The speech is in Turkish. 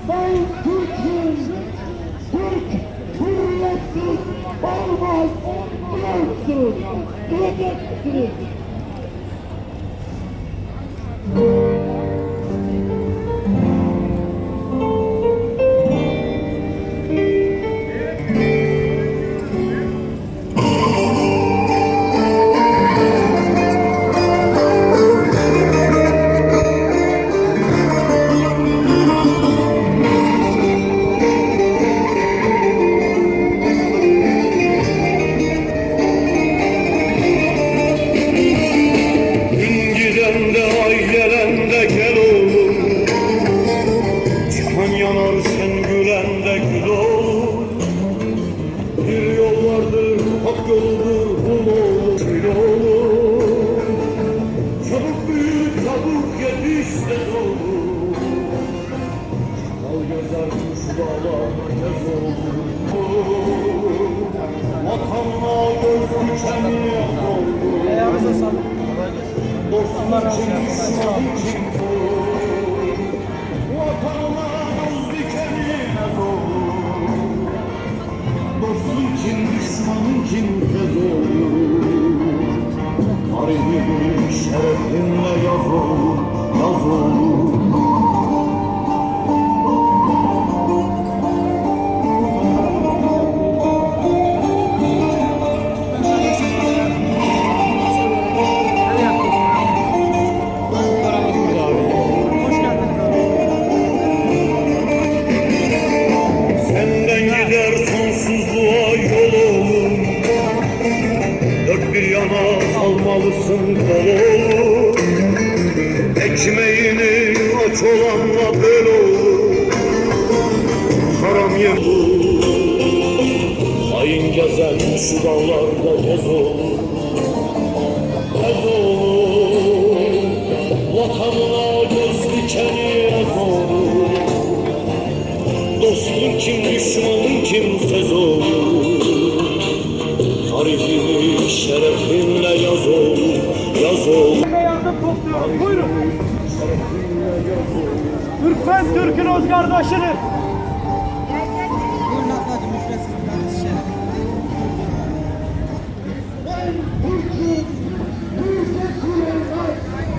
Ben Türk'üm. Türk hürriyetsiz olmaz. Biliyorsunuz. Bileceksiniz. Ayağınıza sağlık. Allah razı olsun. Dostun kim, düşmanın kimse zor. Tarihin şerefinle yaz olur, yaz olur. Almalısın kolu, ekmeğini aç olanla böl olur. Haram yem hain gezen şu dağlarda gez olur. Ez olur, vatanına göz dikeni ez olur. Dostun kim, düşmanın kimsez olur. Tarifini şerefinle yaz ol, yaz ol. Yardım topluyorum, buyurun. Türkmen Türk'ün öz kardeşidir.